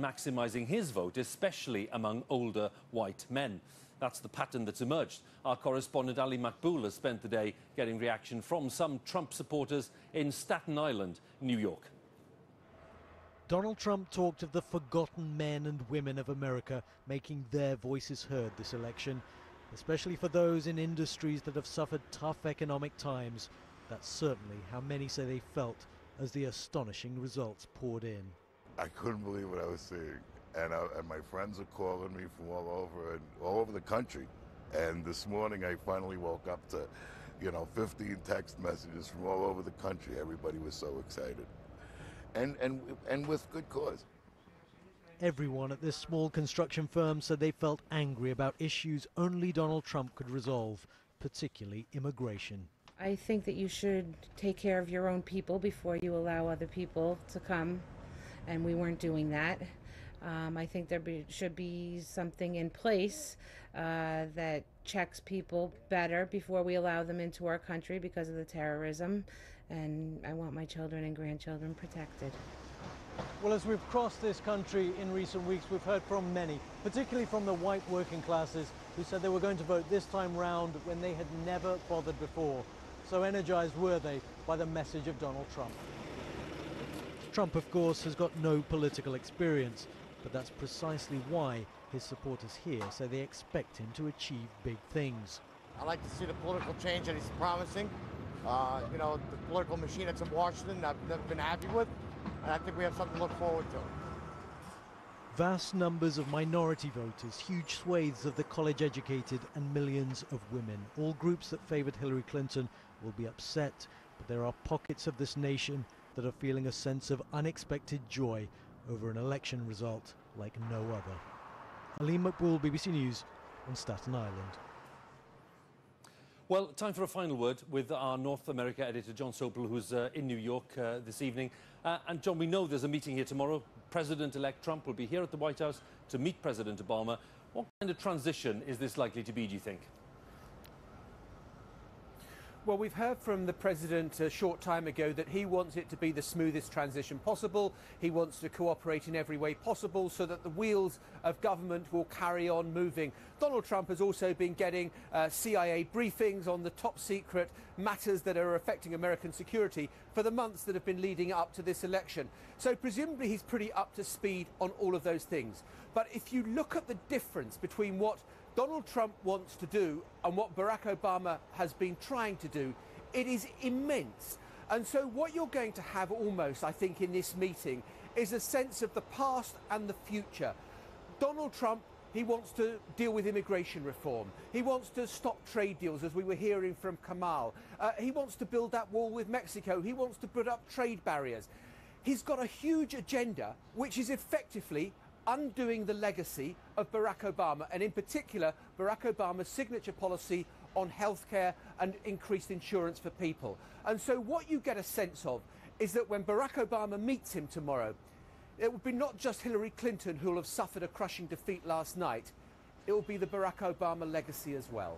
in maximising his vote, especially among older white men. That's the pattern that's emerged. Our correspondent Ali Makboul has spent the day getting reaction from some Trump supporters in Staten Island, New York. Donald Trump talked of the forgotten men and women of America making their voices heard this election, especially for those in industries that have suffered tough economic times. That's certainly how many say they felt as the astonishing results poured in. I couldn't believe what I was seeing. And my friends are calling me from all over the country. And this morning I finally woke up to, 15 text messages from all over the country. Everybody was so excited. And with good cause. Everyone at this small construction firm said they felt angry about issues only Donald Trump could resolve, particularly immigration. I think that you should take care of your own people before you allow other people to come, and we weren't doing that. I think there should be something in place that checks people better before we allow them into our country because of the terrorism, and I want my children and grandchildren protected. Well, as we've crossed this country in recent weeks, we've heard from many, particularly from the white working classes, who said they were going to vote this time round when they had never bothered before. So energized were they by the message of Donald Trump. Trump, of course, has got no political experience, but that's precisely why his supporters here say they expect him to achieve big things. I like to see the political change that he's promising. The political machine that's in Washington I've never been happy with, and I think we have something to look forward to. Vast numbers of minority voters, huge swathes of the college-educated, and millions of women, all groups that favoured Hillary Clinton, will be upset, but there are pockets of this nation that are feeling a sense of unexpected joy over an election result like no other. Ali Makboul, BBC News, on Staten Island. Well, time for a final word with our North America editor, John Sopel, who's in New York this evening. And John, we know there's a meeting here tomorrow. President-elect Trump will be here at the White House to meet President Obama. What kind of transition is this likely to be, do you think? Well, we've heard from the president a short time ago that he wants it to be the smoothest transition possible. He wants to cooperate in every way possible so that the wheels of government will carry on moving. Donald Trump has also been getting CIA briefings on the top secret matters that are affecting American security for the months that have been leading up to this election. So presumably he's pretty up to speed on all of those things. But if you look at the difference between what Donald Trump wants to do and what Barack Obama has been trying to do, it is immense. And so what you're going to have almost, I think, in this meeting is a sense of the past and the future. Donald Trump, he wants to deal with immigration reform. He wants to stop trade deals, as we were hearing from Kamal. He wants to build that wall with Mexico. He wants to put up trade barriers. He's got a huge agenda, which is effectively undoing the legacy of Barack Obama, and in particular Barack Obama's signature policy on healthcare and increased insurance for people. And so what you get a sense of is that when Barack Obama meets him tomorrow, it will be not just Hillary Clinton who will have suffered a crushing defeat last night, it will be the Barack Obama legacy as well.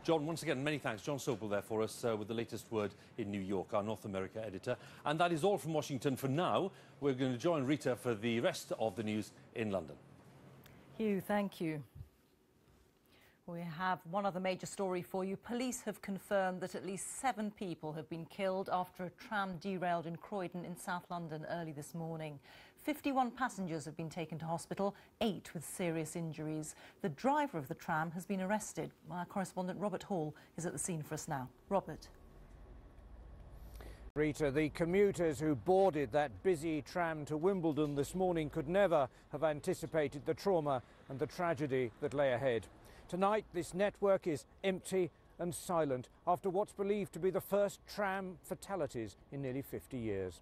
John, once again, many thanks. John Sopel there for us with the latest word in New York, our North America editor. And that is all from Washington for now. We're going to join Rita for the rest of the news in London. Hugh, thank you. We have one other major story for you. Police have confirmed that at least 7 people have been killed after a tram derailed in Croydon in South London early this morning. 51 passengers have been taken to hospital, 8 with serious injuries. The driver of the tram has been arrested. Our correspondent Robert Hall is at the scene for us now. Robert. Rita, the commuters who boarded that busy tram to Wimbledon this morning could never have anticipated the trauma and the tragedy that lay ahead. Tonight, this network is empty and silent after what's believed to be the first tram fatalities in nearly 50 years.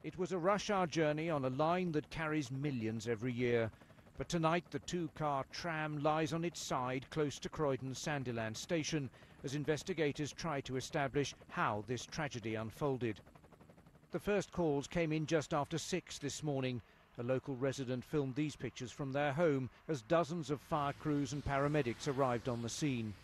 It was a rush-hour journey on a line that carries millions every year. But tonight, the 2-car tram lies on its side close to Croydon's Sandiland station as investigators try to establish how this tragedy unfolded. The first calls came in just after 6 this morning. A local resident filmed these pictures from their home as dozens of fire crews and paramedics arrived on the scene.